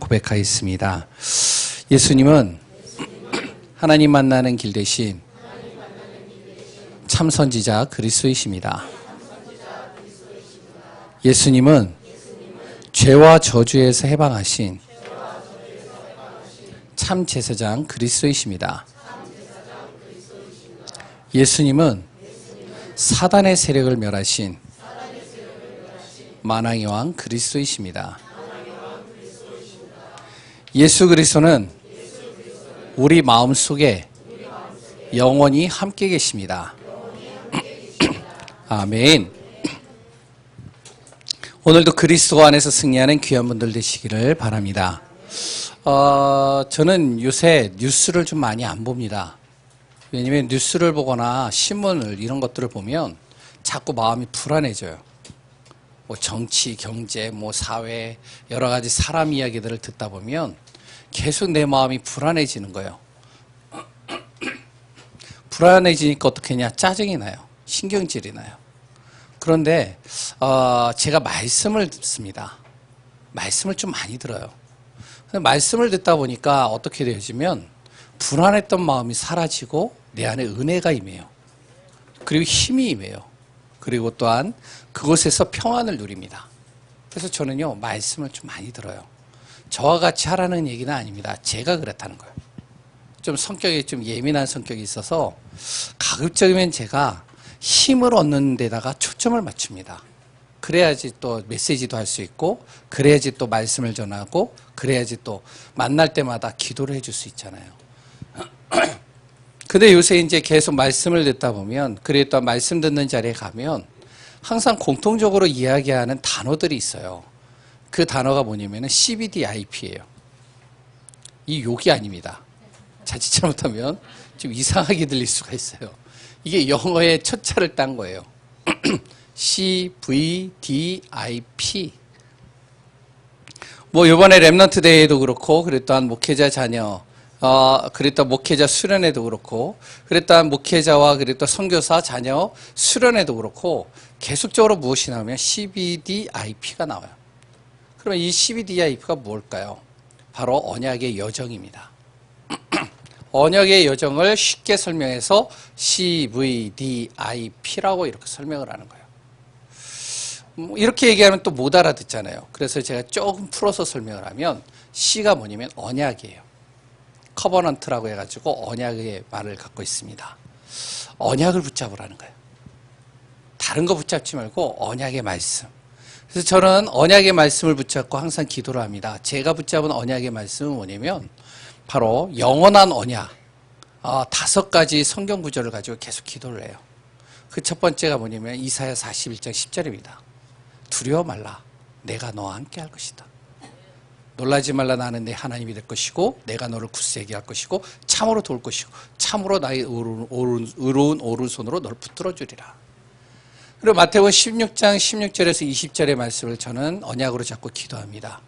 고백하였습니다. 예수님은 하나님 만나는 길 대신 참 선지자 그리스도이십니다. 예수님은 죄와 저주에서 해방하신 참 제사장 그리스도이십니다. 예수님은 사단의 세력을 멸하신 만왕의 왕 그리스도이십니다. 예수 그리스도는 우리 마음속에 영원히 함께 계십니다. 아멘. 오늘도 그리스도 안에서 승리하는 귀한 분들 되시기를 바랍니다. 저는 요새 뉴스를 좀 많이 안 봅니다. 왜냐면 뉴스를 보거나 신문을 이런 것들을 보면 자꾸 마음이 불안해져요. 뭐 정치, 경제, 뭐 사회 여러 가지 사람 이야기들을 듣다 보면 계속 내 마음이 불안해지는 거예요. 불안해지니까 어떻게 하냐? 짜증이 나요. 신경질이 나요. 그런데 제가 말씀을 듣습니다. 말씀을 좀 많이 들어요. 말씀을 듣다 보니까 어떻게 되어지면 불안했던 마음이 사라지고 내 안에 은혜가 임해요. 그리고 힘이 임해요. 그리고 또한 그곳에서 평안을 누립니다. 그래서 저는요, 말씀을 좀 많이 들어요. 저와 같이 하라는 얘기는 아닙니다. 제가 그렇다는 거예요. 좀 성격이 좀 예민한 성격이 있어서 가급적이면 제가 힘을 얻는 데다가 초점을 맞춥니다. 그래야지 또 메시지도 할 수 있고, 그래야지 또 말씀을 전하고, 그래야지 또 만날 때마다 기도를 해줄 수 있잖아요. 근데 요새 이제 계속 말씀을 듣다 보면, 그리고 또 말씀 듣는 자리에 가면 항상 공통적으로 이야기하는 단어들이 있어요. 그 단어가 뭐냐면 CBDIP예요. 이 욕이 아닙니다. 자칫 잘못하면 좀 이상하게 들릴 수가 있어요. 이게 영어의 첫 자를 딴 거예요. CVDIP. 뭐 이번에 렘넌트 대회도 그렇고, 그랬던 목회자 자녀, 그랬던 목회자 수련회도 그렇고, 그랬던 목회자와 그랬던 선교사 자녀 수련회도 그렇고, 계속적으로 무엇이 나오면 CBDIP가 나와요. 그러면 이 CBDIP가 뭘까요? 바로 언약의 여정입니다. 언약의 여정을 쉽게 설명해서 CVDIP라고 이렇게 설명을 하는 거예요. 이렇게 얘기하면 또 못 알아듣잖아요. 그래서 제가 조금 풀어서 설명을 하면 C가 뭐냐면 언약이에요. 커버넌트라고 해가지고 언약의 말을 갖고 있습니다. 언약을 붙잡으라는 거예요. 다른 거 붙잡지 말고 언약의 말씀. 그래서 저는 언약의 말씀을 붙잡고 항상 기도를 합니다. 제가 붙잡은 언약의 말씀은 뭐냐면 바로 영원한 언약, 5가지 성경 구절을 가지고 계속 기도를 해요. 그 첫 번째가 뭐냐면 이사야 41장 10절입니다. 두려워 말라. 내가 너와 함께 할 것이다. 놀라지 말라. 나는 내 하나님이 될 것이고 내가 너를 굳세게 할 것이고 참으로 도울 것이고 참으로 나의 의로운 오른손으로 너를 붙들어 주리라. 그리고 마태복음 16장 16절에서 20절의 말씀을 저는 언약으로 잡고 기도합니다.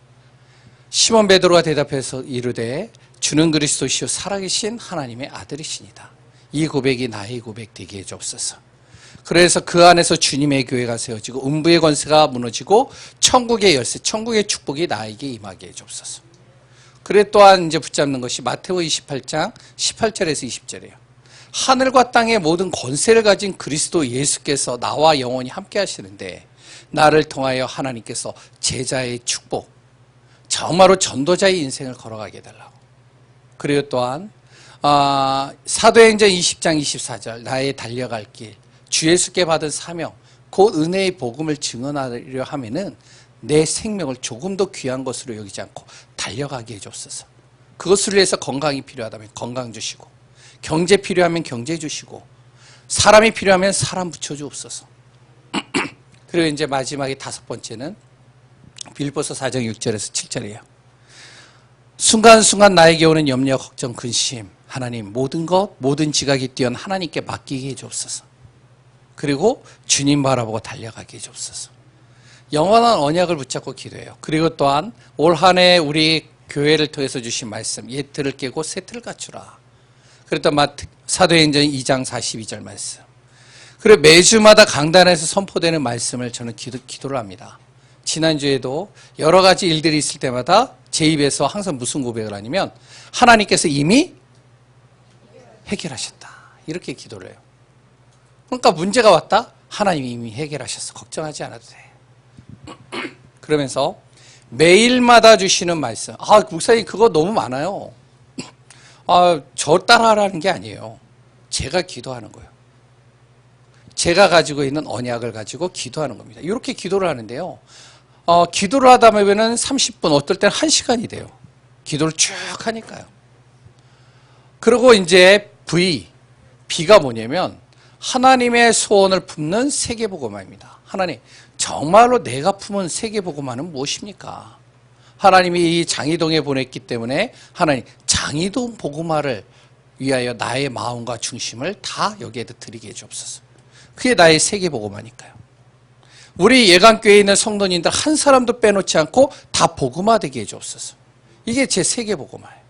시몬 베드로가 대답해서 이르되 주는 그리스도시요 살아계신 하나님의 아들이시니다. 이 고백이 나의 고백 되게 해주옵소서. 그래서 그 안에서 주님의 교회가 세워지고 음부의 권세가 무너지고 천국의 열쇠, 천국의 축복이 나에게 임하게 해주옵소서. 그래 또한 이제 붙잡는 것이 마태복음 28장 18절에서 20절이에요. 하늘과 땅의 모든 권세를 가진 그리스도 예수께서 나와 영원히 함께 하시는데 나를 통하여 하나님께서 제자의 축복, 정말로 전도자의 인생을 걸어가게 해달라고. 그리고 또한 사도행전 20장 24절 나의 달려갈 길, 주 예수께 받은 사명, 곧 은혜의 복음을 증언하려 하면은 내 생명을 조금 더 귀한 것으로 여기지 않고 달려가게 해줬소서. 그것을 위해서 건강이 필요하다면 건강 주시고, 경제 필요하면 경제 주시고, 사람이 필요하면 사람 붙여주옵소서. 그리고 이제 마지막에 5번째는 빌립보서 4장 6절에서 7절이에요. 순간순간 나에게 오는 염려, 걱정, 근심, 하나님 모든 것, 모든 지각이 뛰어난 하나님께 맡기게 해주옵소서. 그리고 주님 바라보고 달려가게 해주옵소서. 영원한 언약을 붙잡고 기도해요. 그리고 또한 올 한 해 우리 교회를 통해서 주신 말씀, 옛틀을 깨고 새 틀을 갖추라. 그랬던 사도행전 2장 42절 말씀. 그리고 매주마다 강단에서 선포되는 말씀을 저는 기도를 합니다. 지난주에도 여러 가지 일들이 있을 때마다 제 입에서 항상 무슨 고백을 하냐면 하나님께서 이미 해결하셨다. 이렇게 기도를 해요. 그러니까 문제가 왔다? 하나님이 이미 해결하셨어. 걱정하지 않아도 돼. 그러면서 매일마다 주시는 말씀. 목사님 그거 너무 많아요. 저 따라하라는 게 아니에요. 제가 기도하는 거예요. 제가 가지고 있는 언약을 가지고 기도하는 겁니다. 이렇게 기도를 하는데요. 기도를 하다 보면은 30분, 어떨 때는 1시간이 돼요. 기도를 쭉 하니까요. 그리고 이제 B가 뭐냐면 하나님의 소원을 품는 세계복음화입니다. 하나님, 정말로 내가 품은 세계복음화는 무엇입니까? 하나님이 이 장이동에 보냈기 때문에 하나님, 장이동 복음화를 위하여 나의 마음과 중심을 다 여기에다 드리게 해주옵소서. 그게 나의 세계복음화니까요. 우리 예강교회에 있는 성도님들 한 사람도 빼놓지 않고 다 복음화되게 해주옵소서. 이게 제 세계복음화예요.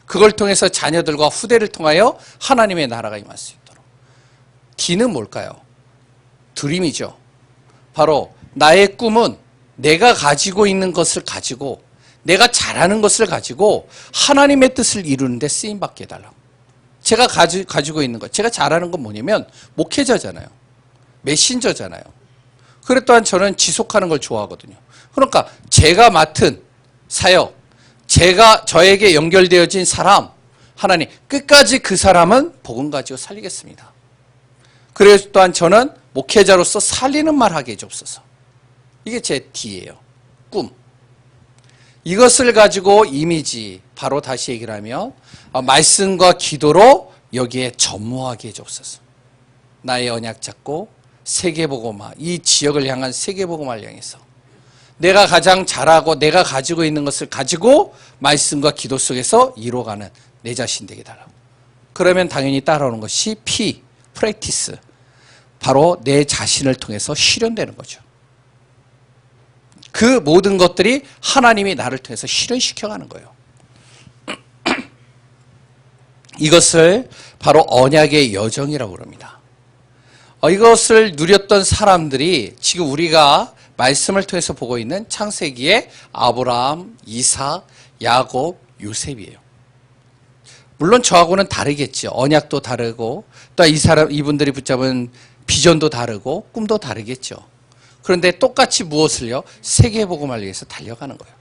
그걸 통해서 자녀들과 후대를 통하여 하나님의 나라가 임할 수 있도록. D는 뭘까요? 드림이죠. 바로 나의 꿈은 내가 가지고 있는 것을 가지고 내가 잘하는 것을 가지고 하나님의 뜻을 이루는 데 쓰임받게 해달라고. 제가 가지고 있는 것, 제가 잘하는 건 뭐냐면 목회자잖아요. 메신저잖아요. 그래 또한 저는 지속하는 걸 좋아하거든요. 그러니까 제가 맡은 사역, 저에게 연결되어진 사람, 하나님 끝까지 그 사람은 복음 가지고 살리겠습니다. 그래서 또한 저는 목회자로서 살리는 말 하게 해주옵소서. 이게 제 D예요. 꿈. 이것을 가지고 이미지, 바로 다시 얘기를 하면 말씀과 기도로 여기에 전무하게 해주옵소서. 나의 언약 잡고 세계복음화, 이 지역을 향한 세계복음화를 향해서 내가 가장 잘하고 내가 가지고 있는 것을 가지고 말씀과 기도 속에서 이뤄가는 내 자신 되게 달라고. 그러면 당연히 따라오는 것이 P, 프랙티스. 바로 내 자신을 통해서 실현되는 거죠. 그 모든 것들이 하나님이 나를 통해서 실현시켜가는 거예요. 이것을 바로 언약의 여정이라고 합니다. 이것을 누렸던 사람들이 지금 우리가 말씀을 통해서 보고 있는 창세기의 아브라함, 이삭, 야곱, 요셉이에요. 물론 저하고는 다르겠죠. 언약도 다르고 또 이분들이 붙잡은 비전도 다르고 꿈도 다르겠죠. 그런데 똑같이 무엇을요? 세계복음을 위해서 달려가는 거예요.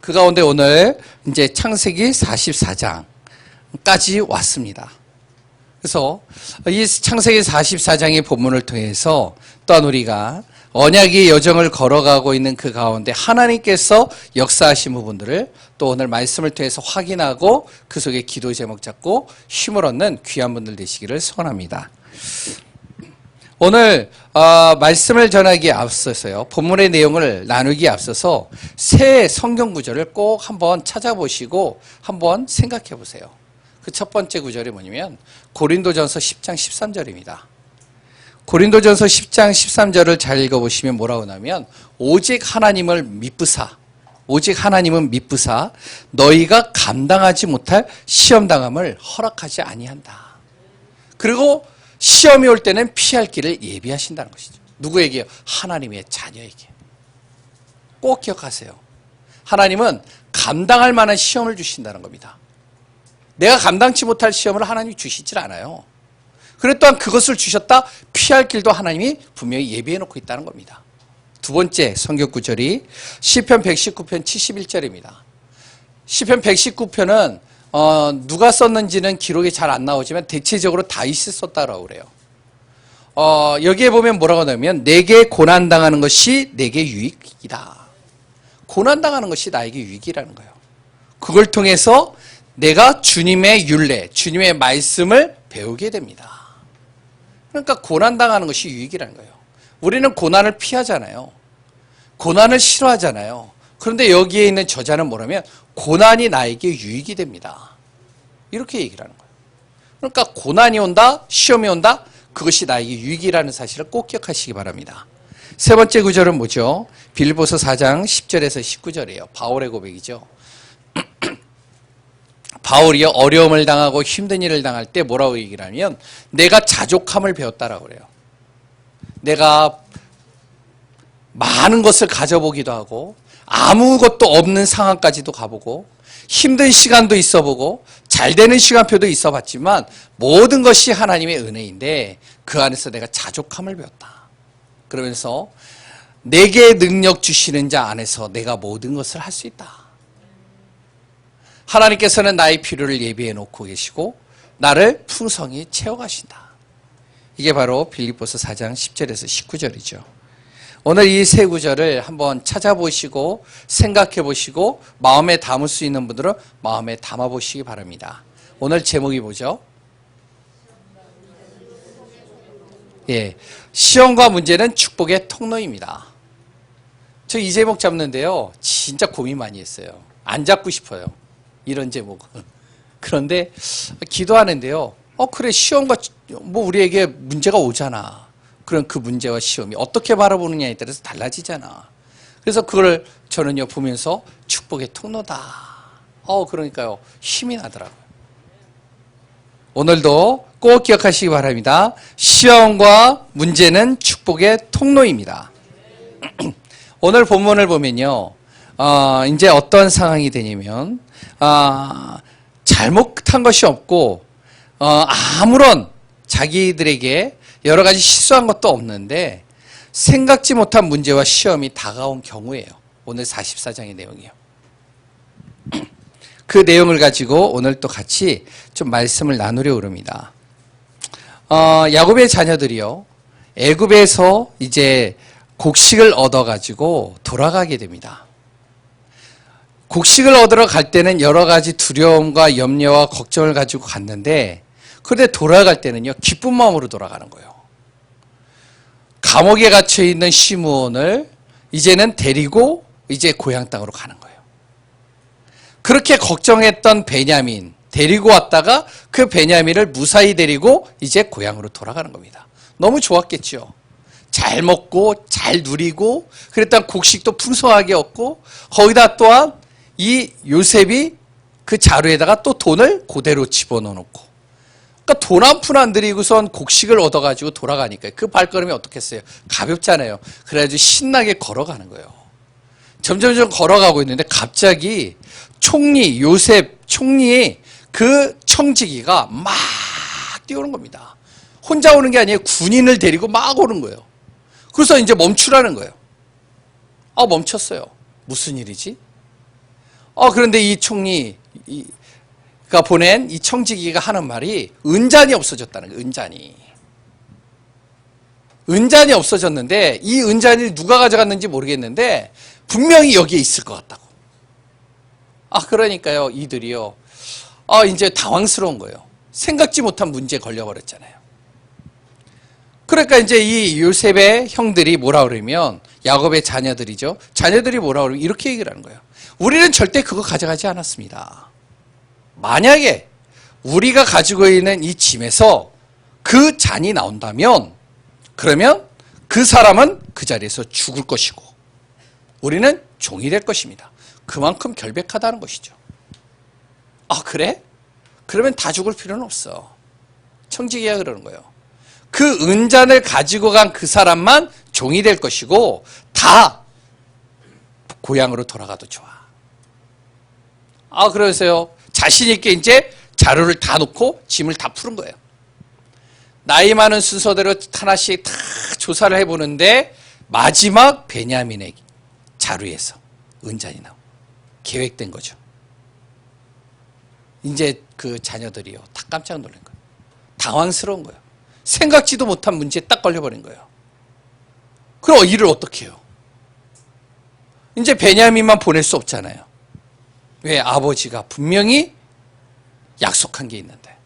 그 가운데 오늘 이제 창세기 44장까지 왔습니다. 그래서 이 창세기 44장의 본문을 통해서 또한 우리가 언약의 여정을 걸어가고 있는 그 가운데 하나님께서 역사하신 부분들을 또 오늘 말씀을 통해서 확인하고 그 속에 기도 제목 잡고 힘을 얻는 귀한 분들 되시기를 소원합니다. 오늘 말씀을 전하기에 앞서서요, 본문의 내용을 나누기에 앞서서 새 성경 구절을 꼭 한번 찾아보시고 한번 생각해 보세요. 그 첫 번째 구절이 뭐냐면 고린도전서 10장 13절입니다. 고린도전서 10장 13절을 잘 읽어보시면 뭐라고 나오면 오직 하나님은 믿부사 너희가 감당하지 못할 시험당함을 허락하지 아니한다. 그리고 시험이 올 때는 피할 길을 예비하신다는 것이죠. 누구에게요? 하나님의 자녀에게. 꼭 기억하세요. 하나님은 감당할 만한 시험을 주신다는 겁니다. 내가 감당치 못할 시험을 하나님이 주시질 않아요. 그래 또한 그것을 주셨다 피할 길도 하나님이 분명히 예비해 놓고 있다는 겁니다. 두 번째 성경 구절이 시편 119편 71절입니다. 시편 119편은 누가 썼는지는 기록이 잘 안 나오지만 대체적으로 다윗이 썼다라고 그래요. 여기에 보면 뭐라고 나오면 내게 고난당하는 것이 내게 유익이다. 고난당하는 것이 나에게 유익이라는 거예요. 그걸 통해서 내가 주님의 율례, 주님의 말씀을 배우게 됩니다. 그러니까 고난당하는 것이 유익이라는 거예요. 우리는 고난을 피하잖아요. 고난을 싫어하잖아요. 그런데 여기에 있는 저자는 뭐라면 고난이 나에게 유익이 됩니다. 이렇게 얘기를 하는 거예요. 그러니까 고난이 온다, 시험이 온다, 그것이 나에게 유익이라는 사실을 꼭 기억하시기 바랍니다. 세 번째 구절은 뭐죠? 빌립보서 4장 10절에서 19절이에요. 바울의 고백이죠. 바울이 어려움을 당하고 힘든 일을 당할 때 뭐라고 얘기를 하면 내가 자족함을 배웠다라고 그래요. 내가 많은 것을 가져보기도 하고 아무것도 없는 상황까지도 가보고 힘든 시간도 있어보고 잘 되는 시간표도 있어봤지만 모든 것이 하나님의 은혜인데 그 안에서 내가 자족함을 배웠다. 그러면서 내게 능력 주시는 자 안에서 내가 모든 것을 할 수 있다. 하나님께서는 나의 필요를 예비해 놓고 계시고 나를 풍성히 채워가신다. 이게 바로 빌립보서 4장 10절에서 19절이죠. 오늘 이 세 구절을 한번 찾아보시고 생각해 보시고 마음에 담을 수 있는 분들은 마음에 담아 보시기 바랍니다. 오늘 제목이 뭐죠? 예, 시험과 문제는 축복의 통로입니다. 저 이 제목 잡는데요, 진짜 고민 많이 했어요. 안 잡고 싶어요, 이런 제목은. 그런데 기도하는데요, 그래, 시험과 뭐 우리에게 문제가 오잖아. 그럼 그 문제와 시험이 어떻게 바라보느냐에 따라서 달라지잖아. 그래서 그걸 저는요 보면서 축복의 통로다. 그러니까요 힘이 나더라고요. 오늘도 꼭 기억하시기 바랍니다. 시험과 문제는 축복의 통로입니다. 오늘 본문을 보면요, 이제 어떤 상황이 되냐면, 잘못한 것이 없고, 아무런 자기들에게 여러 가지 실수한 것도 없는데, 생각지 못한 문제와 시험이 다가온 경우예요. 오늘 44장의 내용이요. 그 내용을 가지고 오늘 또 같이 좀 말씀을 나누려고 합니다. 야곱의 자녀들이요, 애굽에서 이제 곡식을 얻어가지고 돌아가게 됩니다. 곡식을 얻으러 갈 때는 여러 가지 두려움과 염려와 걱정을 가지고 갔는데, 그런데 돌아갈 때는요, 기쁜 마음으로 돌아가는 거예요. 감옥에 갇혀 있는 시므온을 이제는 데리고 이제 고향 땅으로 가는 거예요. 그렇게 걱정했던 베냐민 데리고 왔다가 그 베냐민을 무사히 데리고 이제 고향으로 돌아가는 겁니다. 너무 좋았겠죠. 잘 먹고 잘 누리고 그랬던 곡식도 풍성하게 얻고 거기다 또한 이 요셉이 그 자루에다가 또 돈을 그대로 집어넣어놓고, 그러니까 돈 한 푼 안 들이고선 곡식을 얻어가지고 돌아가니까 그 발걸음이 어떻겠어요? 가볍잖아요. 그래가지고 신나게 걸어가는 거예요. 점점점 걸어가고 있는데 갑자기 총리 요셉 총리의 그 청지기가 막 뛰어오는 겁니다. 혼자 오는 게 아니에요. 군인을 데리고 막 오는 거예요. 그래서 이제 멈추라는 거예요. 멈췄어요. 무슨 일이지? 그런데 이 총리가 보낸 이 청지기가 하는 말이 은잔이 없어졌다는 거예요. 은잔이 없어졌는데 이 은잔이 누가 가져갔는지 모르겠는데 분명히 여기에 있을 것 같다고. 그러니까요, 이들이요, 이제 당황스러운 거예요. 생각지 못한 문제에 걸려버렸잖아요. 그러니까 이제 이 요셉의 형들이 뭐라 그러면, 야곱의 자녀들이죠. 자녀들이 뭐라 그러면 이렇게 얘기를 하는 거예요. 우리는 절대 그거 가져가지 않았습니다. 만약에 우리가 가지고 있는 이 짐에서 그 잔이 나온다면, 그러면 그 사람은 그 자리에서 죽을 것이고 우리는 종이 될 것입니다. 그만큼 결백하다는 것이죠. 그래? 그러면 다 죽을 필요는 없어. 청지기가 그러는 거예요. 그 은잔을 가지고 간 그 사람만 종이 될 것이고 다 고향으로 돌아가도 좋아. 그래서요, 자신 있게 이제 자루를 다 놓고 짐을 다 푸른 거예요. 나이 많은 순서대로 하나씩 다 조사를 해보는데 마지막 베냐민의 자루에서 은잔이 나오고 계획된 거죠. 이제 그 자녀들이요, 다 깜짝 놀란 거예요. 당황스러운 거예요. 생각지도 못한 문제에 딱 걸려버린 거예요. 그럼 일을 어떻게 해요? 이제 베냐민만 보낼 수 없잖아요. 왜? 아버지가 분명히 약속한 게 있는데.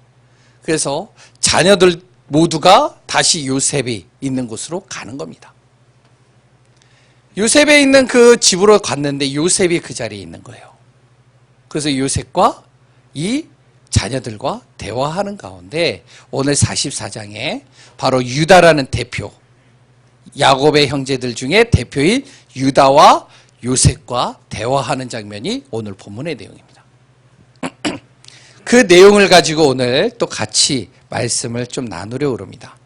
그래서 자녀들 모두가 다시 요셉이 있는 곳으로 가는 겁니다. 요셉에 있는 그 집으로 갔는데 요셉이 그 자리에 있는 거예요. 그래서 요셉과 이 자녀들과 대화하는 가운데 오늘 44장에 바로 유다라는 대표, 야곱의 형제들 중에 대표인 유다와 요셉과 대화하는 장면이 오늘 본문의 내용입니다. 그 내용을 가지고 오늘 또 같이 말씀을 좀 나누려고 합니다.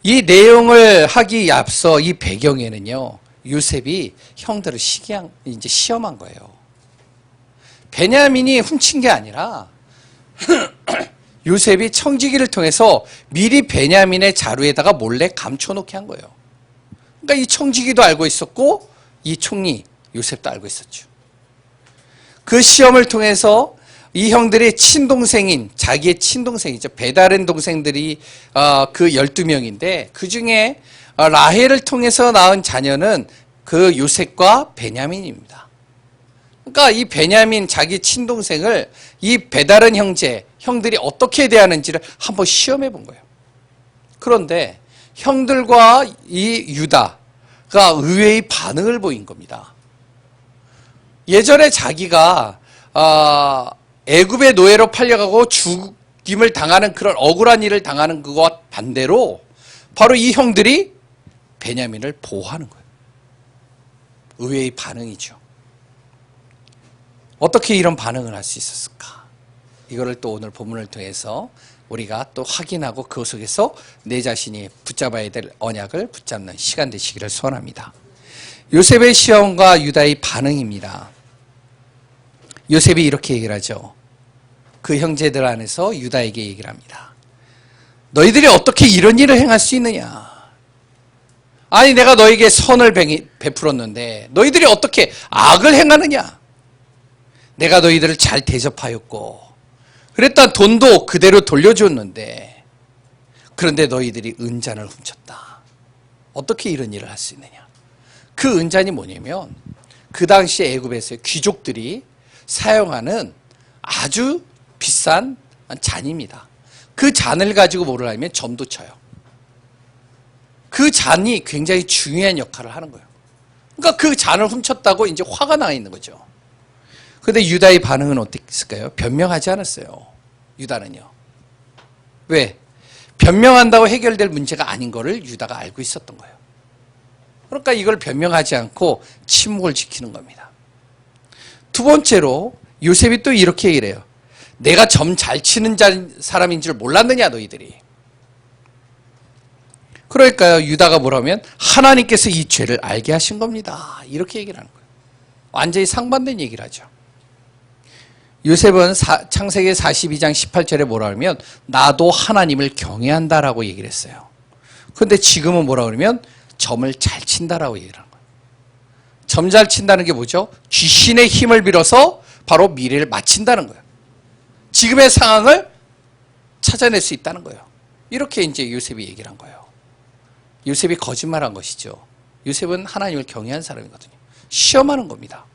이 내용을 하기 앞서 이 배경에는요, 요셉이 형들을 이제 시험한 거예요. 베냐민이 훔친 게 아니라 요셉이 청지기를 통해서 미리 베냐민의 자루에다가 몰래 감춰놓게 한 거예요. 그러니까 이 청지기도 알고 있었고 이 총리 요셉도 알고 있었죠. 그 시험을 통해서 이 형들의 친동생인 자기의 친동생이죠. 배다른 동생들이 그 12명인데 그 중에 라헬을 통해서 낳은 자녀는 그 요셉과 베냐민입니다. 그러니까 이 베냐민 자기 친동생을 이 배다른 형들이 어떻게 대하는지를 한번 시험해 본 거예요. 그런데 형들과 이 유다가 의외의 반응을 보인 겁니다. 예전에 자기가 애굽의 노예로 팔려가고 죽임을 당하는 그런 억울한 일을 당하는 그것과 반대로 바로 이 형들이 베냐민을 보호하는 거예요. 의외의 반응이죠. 어떻게 이런 반응을 할 수 있었을까? 이거를 또 오늘 본문을 통해서 우리가 또 확인하고 그 속에서 내 자신이 붙잡아야 될 언약을 붙잡는 시간 되시기를 소원합니다. 요셉의 시험과 유다의 반응입니다. 요셉이 이렇게 얘기를 하죠. 그 형제들 안에서 유다에게 얘기를 합니다. 너희들이 어떻게 이런 일을 행할 수 있느냐? 아니 내가 너에게 선을 베풀었는데 너희들이 어떻게 악을 행하느냐? 내가 너희들을 잘 대접하였고 그랬다 돈도 그대로 돌려줬는데 그런데 너희들이 은잔을 훔쳤다. 어떻게 이런 일을 할 수 있느냐? 그 은잔이 뭐냐면 그 당시에 애굽에서의 귀족들이 사용하는 아주 비싼 잔입니다. 그 잔을 가지고 뭐를 하면 점도 쳐요. 그 잔이 굉장히 중요한 역할을 하는 거예요. 그러니까 그 잔을 훔쳤다고 이제 화가 나 있는 거죠. 그런데 유다의 반응은 어땠을까요? 변명하지 않았어요. 유다는요. 왜? 변명한다고 해결될 문제가 아닌 거를 유다가 알고 있었던 거예요. 그러니까 이걸 변명하지 않고 침묵을 지키는 겁니다. 두 번째로 요셉이 또 이렇게 얘기를 해요. 내가 점 잘 치는 사람인 줄 몰랐느냐 너희들이. 그러니까요 유다가 뭐라면 하나님께서 이 죄를 알게 하신 겁니다. 이렇게 얘기를 하는 거예요. 완전히 상반된 얘기를 하죠. 요셉은 창세기 42장 18절에 뭐라 그러면 나도 하나님을 경외한다라고 얘기를 했어요. 그런데 지금은 뭐라 그러면 점을 잘 친다라고 얘기를 하는 거예요. 점 잘 친다는 게 뭐죠? 귀신의 힘을 빌어서 바로 미래를 맞춘다는 거예요. 지금의 상황을 찾아낼 수 있다는 거예요. 이렇게 이제 요셉이 얘기를 한 거예요. 요셉이 거짓말한 것이죠. 요셉은 하나님을 경외한 사람이거든요. 시험하는 겁니다.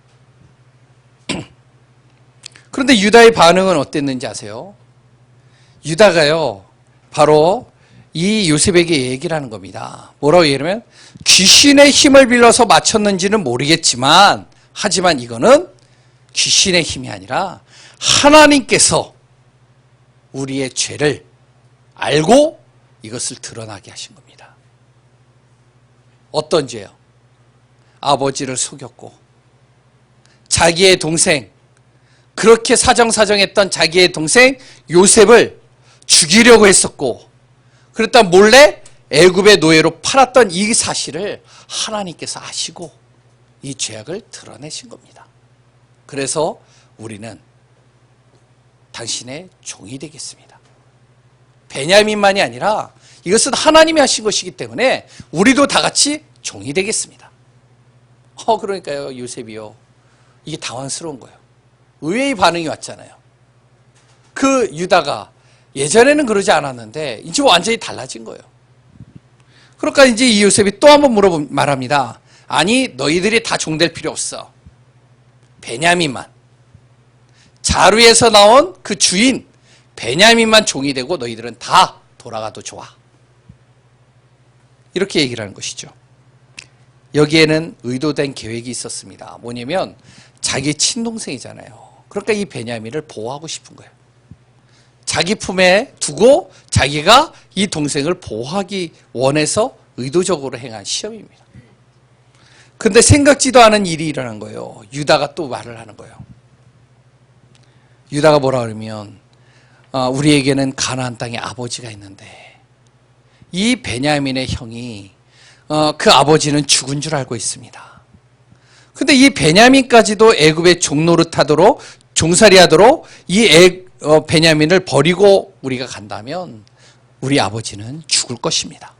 그런데 유다의 반응은 어땠는지 아세요? 유다가요 바로 이 요셉에게 얘기를 하는 겁니다. 뭐라고 얘기하면 귀신의 힘을 빌려서 맞췄는지는 모르겠지만 하지만 이거는 귀신의 힘이 아니라 하나님께서 우리의 죄를 알고 이것을 드러나게 하신 겁니다. 어떤 죄요? 아버지를 속였고 자기의 동생 그렇게 사정사정했던 자기의 동생 요셉을 죽이려고 했었고 그랬다 몰래 애굽의 노예로 팔았던 이 사실을 하나님께서 아시고 이 죄악을 드러내신 겁니다. 그래서 우리는 당신의 종이 되겠습니다. 베냐민만이 아니라 이것은 하나님이 하신 것이기 때문에 우리도 다 같이 종이 되겠습니다. 그러니까요 요셉이요 이게 당황스러운 거예요. 의외의 반응이 왔잖아요. 그 유다가 예전에는 그러지 않았는데 이제 완전히 달라진 거예요. 그러니까 이제 이 요셉이 또 한번 말합니다. 아니 너희들이 다 종될 필요 없어. 베냐민만 자루에서 나온 그 주인 베냐민만 종이 되고 너희들은 다 돌아가도 좋아. 이렇게 얘기를 하는 것이죠. 여기에는 의도된 계획이 있었습니다. 뭐냐면 자기 친동생이잖아요. 그러니까 이 베냐민을 보호하고 싶은 거예요. 자기 품에 두고 자기가 이 동생을 보호하기 원해서 의도적으로 행한 시험입니다. 근데 생각지도 않은 일이 일어난 거예요. 유다가 또 말을 하는 거예요. 유다가 뭐라 그러면 우리에게는 가나안 땅에 아버지가 있는데 이 베냐민의 형이 그 아버지는 죽은 줄 알고 있습니다. 근데 이 베냐민까지도 애굽의 종노릇하도록 종살이하도록 이 베냐민을 버리고 우리가 간다면 우리 아버지는 죽을 것입니다.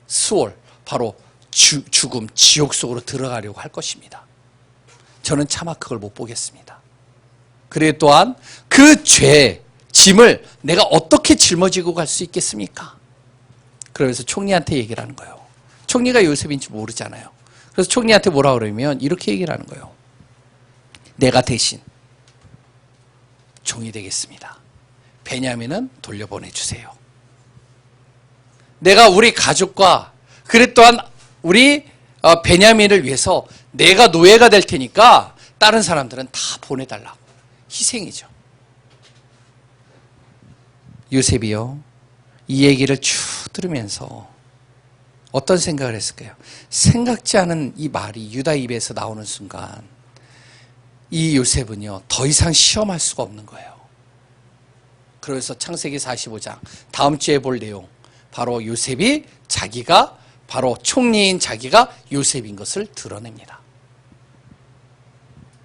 스올, 바로 죽음, 지옥 속으로 들어가려고 할 것입니다. 저는 차마 그걸 못 보겠습니다. 그래 또한 그 죄, 짐을 내가 어떻게 짊어지고 갈 수 있겠습니까? 그러면서 총리한테 얘기를 하는 거예요. 총리가 요셉인지 모르잖아요. 그래서 총리한테 뭐라 그러면 이렇게 얘기를 하는 거예요. 내가 대신 종이 되겠습니다. 베냐민은 돌려보내주세요. 내가 우리 가족과 그래 또한 우리 베냐민을 위해서 내가 노예가 될 테니까 다른 사람들은 다 보내달라고. 희생이죠. 요셉이요, 이 얘기를 쭉 들으면서 어떤 생각을 했을까요? 생각지 않은 이 말이 유다 입에서 나오는 순간 이 요셉은요, 더 이상 시험할 수가 없는 거예요. 그래서 창세기 45장 다음 주에 볼 내용, 바로 요셉이 자기가 바로 총리인 자기가 요셉인 것을 드러냅니다.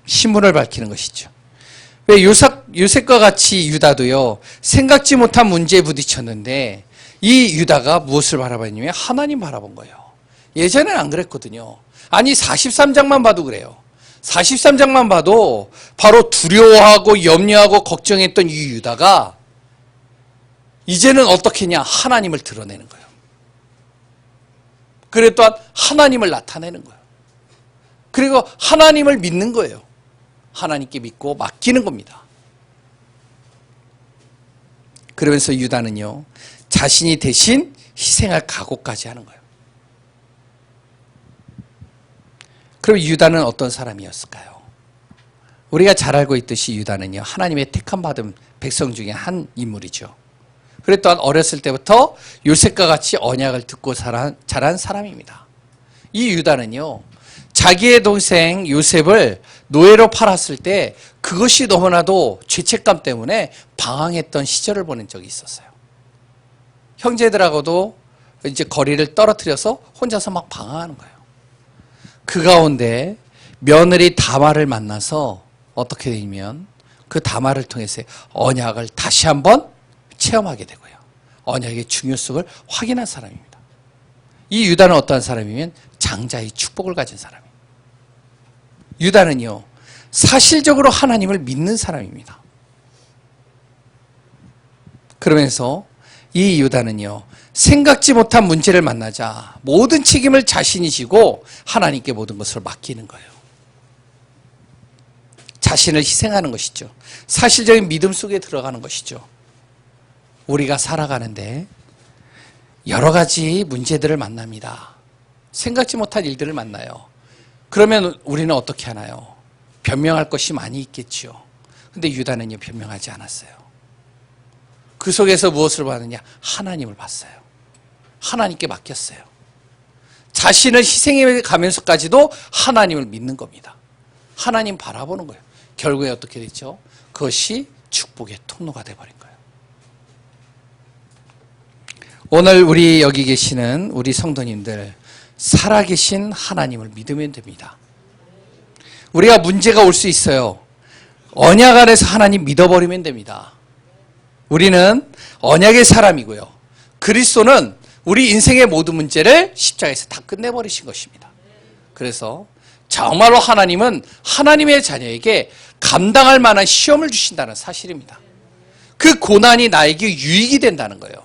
신분을 밝히는 것이죠. 왜 요셉과 같이 유다도요, 생각지 못한 문제에 부딪혔는데 이 유다가 무엇을 바라봤냐면 하나님 바라본 거예요. 예전에는 안 그랬거든요. 아니 43장만 봐도 그래요. 43장만 봐도 바로 두려워하고 염려하고 걱정했던 이 유다가 이제는 어떻게 했냐? 하나님을 드러내는 거예요. 그래 또한 하나님을 나타내는 거예요. 그리고 하나님을 믿는 거예요. 하나님께 믿고 맡기는 겁니다. 그러면서 유다는요, 자신이 대신 희생할 각오까지 하는 거예요. 그럼 유다는 어떤 사람이었을까요? 우리가 잘 알고 있듯이 유다는요, 하나님의 택함 받은 백성 중에 한 인물이죠. 그래 또한 어렸을 때부터 요셉과 같이 언약을 듣고 자란 사람입니다. 이 유다는요, 자기의 동생 요셉을 노예로 팔았을 때 그것이 너무나도 죄책감 때문에 방황했던 시절을 보낸 적이 있었어요. 형제들하고도 이제 거리를 떨어뜨려서 혼자서 막 방황하는 거예요. 그 가운데 며느리 다말을 만나서 어떻게 되냐면 그 다말을 통해서 언약을 다시 한번 체험하게 되고요. 언약의 중요성을 확인한 사람입니다. 이 유다는 어떠한 사람이면 장자의 축복을 가진 사람입니다. 유다는요, 사실적으로 하나님을 믿는 사람입니다. 그러면서 이 유다는요, 생각지 못한 문제를 만나자 모든 책임을 자신이 지고 하나님께 모든 것을 맡기는 거예요. 자신을 희생하는 것이죠. 사실적인 믿음 속에 들어가는 것이죠. 우리가 살아가는데 여러 가지 문제들을 만납니다. 생각지 못한 일들을 만나요. 그러면 우리는 어떻게 하나요? 변명할 것이 많이 있겠죠. 근데 유다는요, 변명하지 않았어요. 그 속에서 무엇을 봤느냐? 하나님을 봤어요. 하나님께 맡겼어요. 자신을 희생해 가면서까지도 하나님을 믿는 겁니다. 하나님 바라보는 거예요. 결국에 어떻게 됐죠? 그것이 축복의 통로가 되어버린 거예요. 오늘 우리 여기 계시는 우리 성도님들, 살아계신 하나님을 믿으면 됩니다. 우리가 문제가 올 수 있어요. 언약 안에서 하나님 믿어버리면 됩니다. 우리는 언약의 사람이고요. 그리스도는 우리 인생의 모든 문제를 십자가에서 다 끝내버리신 것입니다. 그래서 정말로 하나님은 하나님의 자녀에게 감당할 만한 시험을 주신다는 사실입니다. 그 고난이 나에게 유익이 된다는 거예요.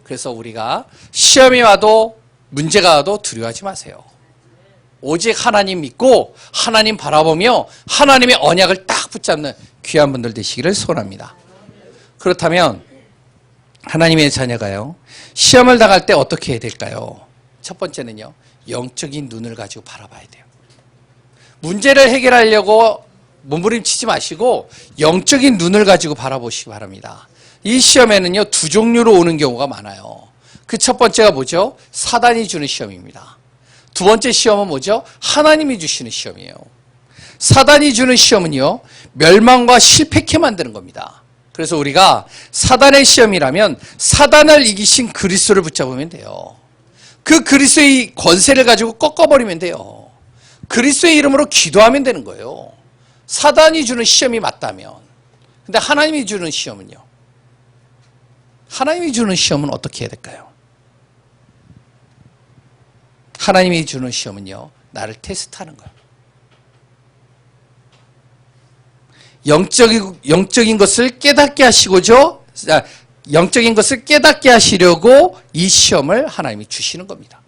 그래서 우리가 시험이 와도 문제가 와도 두려워하지 마세요. 오직 하나님 믿고 하나님 바라보며 하나님의 언약을 딱 붙잡는 귀한 분들 되시기를 소원합니다. 그렇다면 하나님의 자녀가요, 시험을 당할 때 어떻게 해야 될까요? 첫 번째는요, 영적인 눈을 가지고 바라봐야 돼요. 문제를 해결하려고 몸부림치지 마시고 영적인 눈을 가지고 바라보시기 바랍니다. 이 시험에는요, 두 종류로 오는 경우가 많아요. 그 첫 번째가 뭐죠? 사단이 주는 시험입니다. 두 번째 시험은 뭐죠? 하나님이 주시는 시험이에요. 사단이 주는 시험은요, 멸망과 실패케 만드는 겁니다. 그래서 우리가 사단의 시험이라면 사단을 이기신 그리스도를 붙잡으면 돼요. 그 그리스도의 권세를 가지고 꺾어버리면 돼요. 그리스도의 이름으로 기도하면 되는 거예요. 사단이 주는 시험이 맞다면. 근데 하나님이 주는 시험은요? 하나님이 주는 시험은 어떻게 해야 될까요? 하나님이 주는 시험은요, 나를 테스트하는 거예요. 영적인 것을 깨닫게 하시고죠, 영적인 것을 깨닫게 하시려고 이 시험을 하나님이 주시는 겁니다.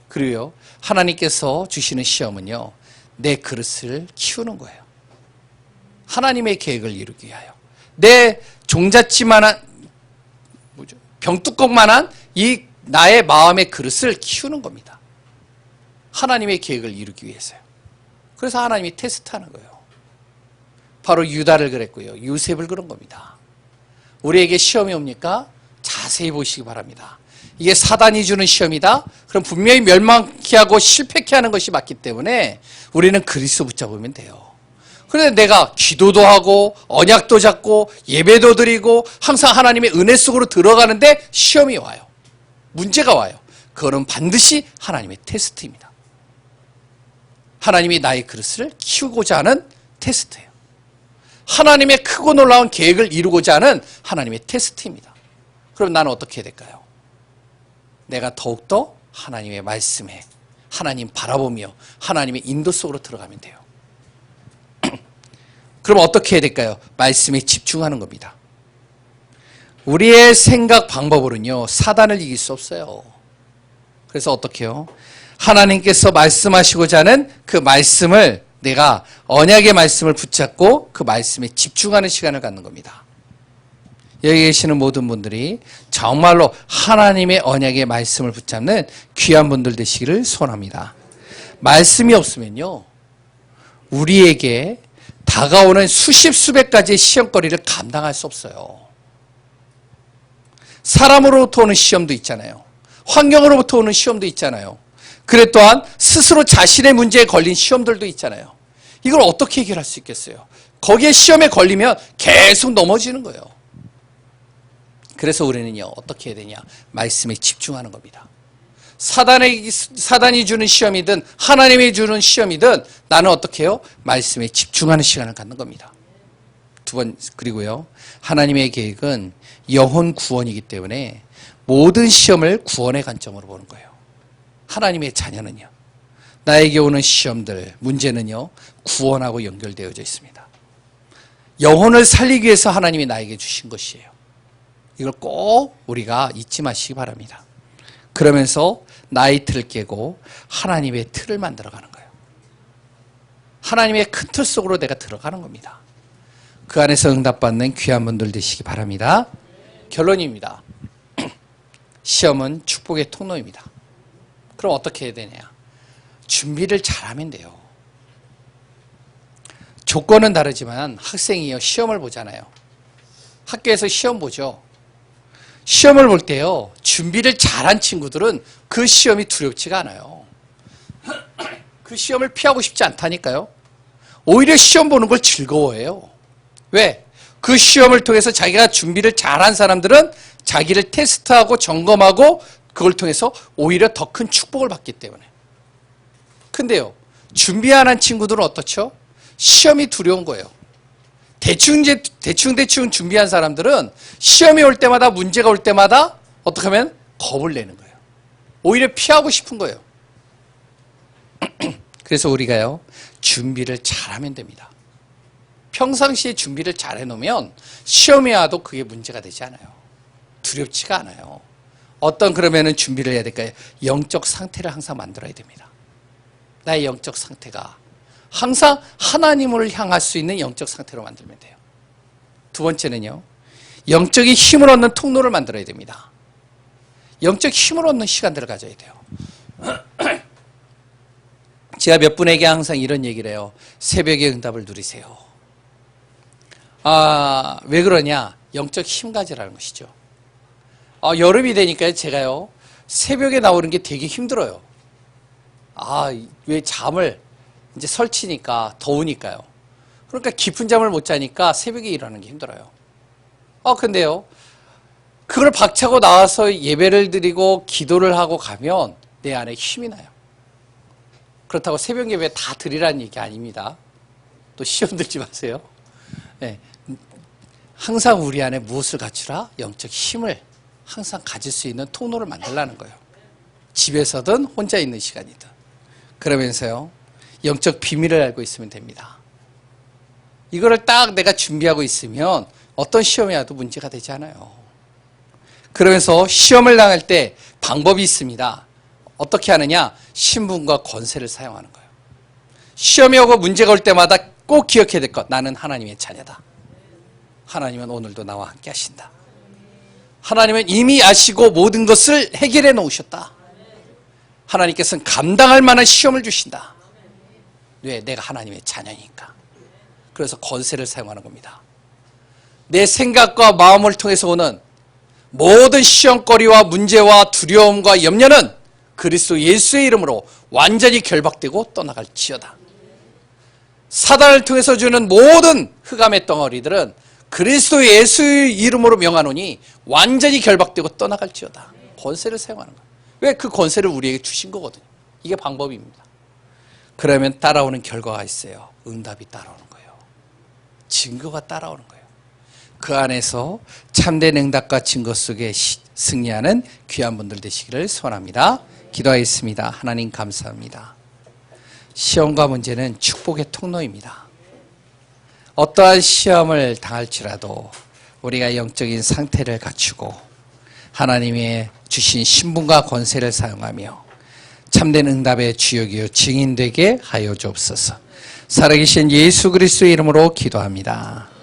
그리고요, 하나님께서 주시는 시험은요, 내 그릇을 키우는 거예요. 하나님의 계획을 이루기 위하여. 내 종잣지만한, 병뚜껑만한 이 나의 마음의 그릇을 키우는 겁니다. 하나님의 계획을 이루기 위해서요. 그래서 하나님이 테스트하는 거예요. 바로 유다를 그랬고요. 요셉을 그런 겁니다. 우리에게 시험이 옵니까? 자세히 보시기 바랍니다. 이게 사단이 주는 시험이다? 그럼 분명히 멸망케 하고 실패케 하는 것이 맞기 때문에 우리는 그리스도 붙잡으면 돼요. 그런데 내가 기도도 하고 언약도 잡고 예배도 드리고 항상 하나님의 은혜 속으로 들어가는데 시험이 와요. 문제가 와요. 그거는 반드시 하나님의 테스트입니다. 하나님이 나의 그릇을 키우고자 하는 테스트예요. 하나님의 크고 놀라운 계획을 이루고자 하는 하나님의 테스트입니다. 그럼 나는 어떻게 해야 될까요? 내가 더욱더 하나님의 말씀에 하나님 바라보며 하나님의 인도 속으로 들어가면 돼요. 그럼 어떻게 해야 될까요? 말씀에 집중하는 겁니다. 우리의 생각 방법으로는요, 사단을 이길 수 없어요. 그래서 어떻게 해요? 하나님께서 말씀하시고자 하는 그 말씀을 내가 언약의 말씀을 붙잡고 그 말씀에 집중하는 시간을 갖는 겁니다. 여기 계시는 모든 분들이 정말로 하나님의 언약의 말씀을 붙잡는 귀한 분들 되시기를 소원합니다. 말씀이 없으면요, 우리에게 다가오는 수십 수백 가지의 시험거리를 감당할 수 없어요. 사람으로부터 오는 시험도 있잖아요. 환경으로부터 오는 시험도 있잖아요. 그래 또한 스스로 자신의 문제에 걸린 시험들도 있잖아요. 이걸 어떻게 해결할 수 있겠어요? 거기에 시험에 걸리면 계속 넘어지는 거예요. 그래서 우리는요, 어떻게 해야 되냐? 말씀에 집중하는 겁니다. 사단이 주는 시험이든 하나님이 주는 시험이든 나는 어떻게 해요? 말씀에 집중하는 시간을 갖는 겁니다. 그리고요, 하나님의 계획은 영혼 구원이기 때문에 모든 시험을 구원의 관점으로 보는 거예요. 하나님의 자녀는요, 나에게 오는 시험들, 문제는요, 구원하고 연결되어져 있습니다. 영혼을 살리기 위해서 하나님이 나에게 주신 것이에요. 이걸 꼭 우리가 잊지 마시기 바랍니다. 그러면서 나의 틀을 깨고 하나님의 틀을 만들어가는 거예요. 하나님의 큰 틀 속으로 내가 들어가는 겁니다. 그 안에서 응답받는 귀한 분들 되시기 바랍니다. 결론입니다. 시험은 축복의 통로입니다. 그럼 어떻게 해야 되냐? 준비를 잘하면 돼요. 조건은 다르지만 학생이요, 시험을 보잖아요. 학교에서 시험 보죠. 시험을 볼 때요, 준비를 잘한 친구들은 그 시험이 두렵지가 않아요. 그 시험을 피하고 싶지 않다니까요. 오히려 시험 보는 걸 즐거워해요. 왜? 그 시험을 통해서 자기가 준비를 잘한 사람들은 자기를 테스트하고 점검하고 그걸 통해서 오히려 더 큰 축복을 받기 때문에. 근데요, 준비 안 한 친구들은 어떻죠? 시험이 두려운 거예요. 대충 준비한 사람들은 시험이 올 때마다, 문제가 올 때마다 어떻게 하면 겁을 내는 거예요. 오히려 피하고 싶은 거예요. 그래서 우리가요, 준비를 잘하면 됩니다. 평상시에 준비를 잘 해놓으면 시험이 와도 그게 문제가 되지 않아요. 두렵지가 않아요. 그러면은 준비를 해야 될까요? 영적 상태를 항상 만들어야 됩니다. 나의 영적 상태가 항상 하나님을 향할 수 있는 영적 상태로 만들면 돼요. 두 번째는요, 영적인 힘을 얻는 통로를 만들어야 됩니다. 영적 힘을 얻는 시간들을 가져야 돼요. 제가 몇 분에게 항상 이런 얘기를 해요. 새벽에 응답을 누리세요. 왜 그러냐? 영적 힘 가지라는 것이죠. 여름이 되니까요, 제가요, 새벽에 나오는 게 되게 힘들어요. 왜 잠을 이제 설치니까, 더우니까요. 그러니까 깊은 잠을 못 자니까 새벽에 일어나는 게 힘들어요. 근데요, 그걸 박차고 나와서 예배를 드리고 기도를 하고 가면 내 안에 힘이 나요. 그렇다고 새벽 예배 다 드리라는 얘기 아닙니다. 또 시험 들지 마세요. 네. 항상 우리 안에 무엇을 갖추라? 영적 힘을 항상 가질 수 있는 통로를 만들라는 거예요. 집에서든 혼자 있는 시간이든. 그러면서요, 영적 비밀을 알고 있으면 됩니다. 이거를 딱 내가 준비하고 있으면 어떤 시험이 와도 문제가 되지 않아요. 그러면서 시험을 당할 때 방법이 있습니다. 어떻게 하느냐? 신분과 권세를 사용하는 거예요. 시험이 오고 문제가 올 때마다 꼭 기억해야 될 것. 나는 하나님의 자녀다. 하나님은 오늘도 나와 함께 하신다. 하나님은 이미 아시고 모든 것을 해결해 놓으셨다. 하나님께서는 감당할 만한 시험을 주신다. 왜? 내가 하나님의 자녀니까. 그래서 권세를 사용하는 겁니다. 내 생각과 마음을 통해서 오는 모든 시험거리와 문제와 두려움과 염려는 그리스도 예수의 이름으로 완전히 결박되고 떠나갈지어다. 사단을 통해서 주는 모든 흑암의 덩어리들은 그리스도 예수의 이름으로 명하노니 완전히 결박되고 떠나갈지어다. 권세를 사용하는 거예요. 왜? 그 권세를 우리에게 주신 거거든요. 이게 방법입니다. 그러면 따라오는 결과가 있어요. 응답이 따라오는 거예요. 증거가 따라오는 거예요. 그 안에서 참된 응답과 증거 속에 승리하는 귀한 분들 되시기를 소원합니다. 기도하겠습니다. 하나님 감사합니다. 시험과 문제는 축복의 통로입니다. 어떠한 시험을 당할지라도 우리가 영적인 상태를 갖추고 하나님의 주신 신분과 권세를 사용하며 참된 응답의 주역이요 증인되게 하여 주옵소서. 살아계신 예수 그리스도의 이름으로 기도합니다.